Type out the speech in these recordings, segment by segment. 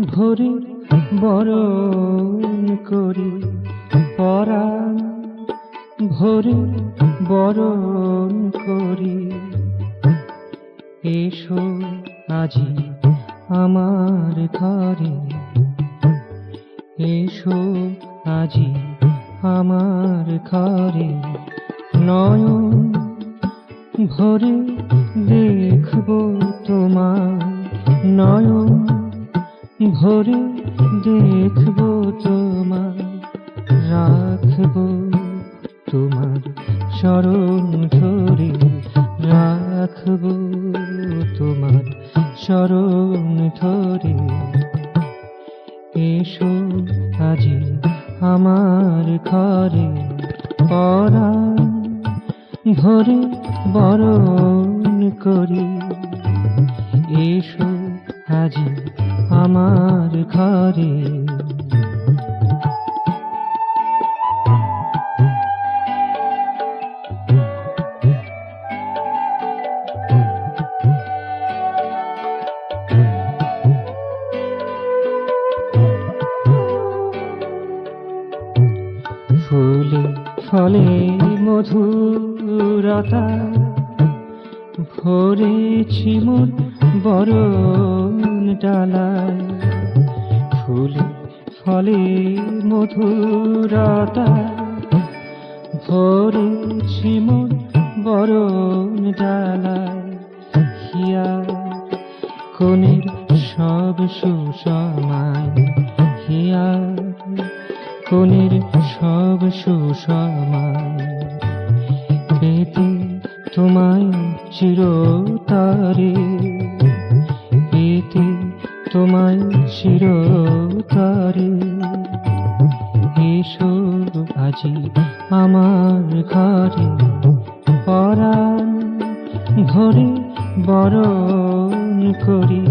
ভরে বরণ করি পরাণ, ভরে বরণ করি। এসো আজি আমার ঘরে, এসো আজি আমার ঘরে। নয়ন ভরে দেখব তোমার, নয়ন ভরে দেখব তোমার। রাখব তোমার চরণ ধরে, রাখব তোমার চরণ ধরে। এসো আজি আমার ঘরে, পরাণ ভরে বরণ করি। এসো আজি আমার ঘরে। ফুলে ফলে মধুরতা ভরেছি মোর বরণ ডালায়। ফুলে ফলে মধুরতা ভরেছি মোর বরণ ডালায়। হিয়ার কোণের সব সুষমায়, হিয়ার কোণের সব সুষমায়। পেতে তোমায় চিরতরে, পেতে তোমায় চিরতরে। এসো আজি আমার ঘরে, পরাণ ভরে বরণ করি,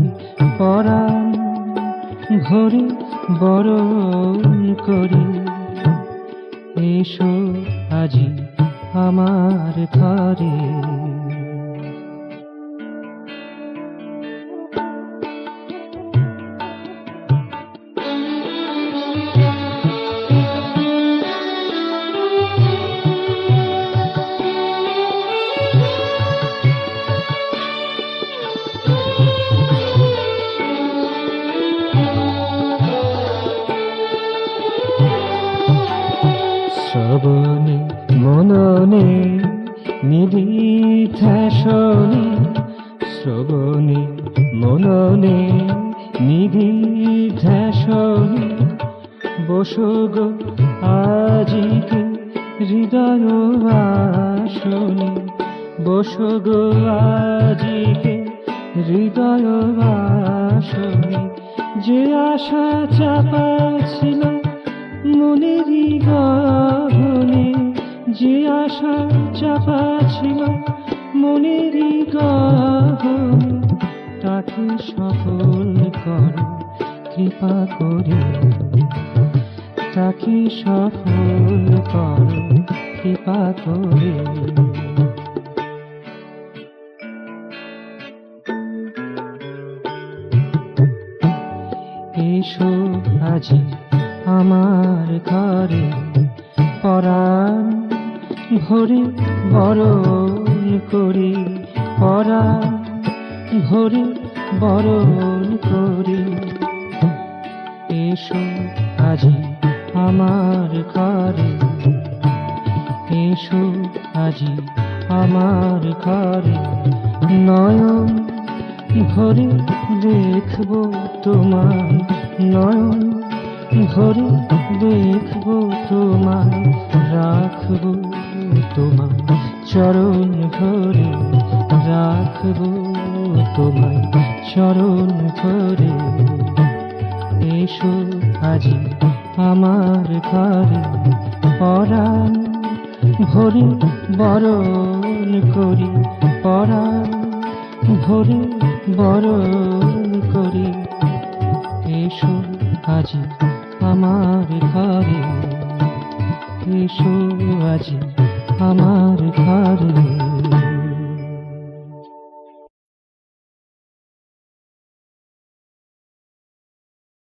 পরাণ ভরে বরণ করি। এসো আজি আমার ঘরে। শ্রবণে মননে নিধিধ্যাসনে, শ্রবণে মননে নিধিধ্যাসনে। বসো গো আজিকে হৃদয় বাসনে, বসো গো আজিকে হৃদয় বাসনে। যে আশা চাপা ছিল মনেরই গহনে, যে আশা চাপা ছিল মনেরই গহনে। তাকে সফল করো কৃপা করে, তাকে সফল করো কৃপা করে। এসো আজি আমার ঘরে, পরাণ ভরে বরণ করি, পরাণ ভরে বরণ করি। এসো আজি আমার ঘরে, এসো আজি আমার ঘরে। নয়ন ভরে দেখব তোমার, নয়ন ভরে দেখব তোমায়। রাখব তোমার চরণ ধরে, রাখব তোমায় চরণ ধরে। এসো আজি আমার ঘরে, পরাণ ভরে বরণ করি, পরাণ ভরে বরণ করি। এসো আজি আমার ঘরে, এসো আজি আমার ঘরে।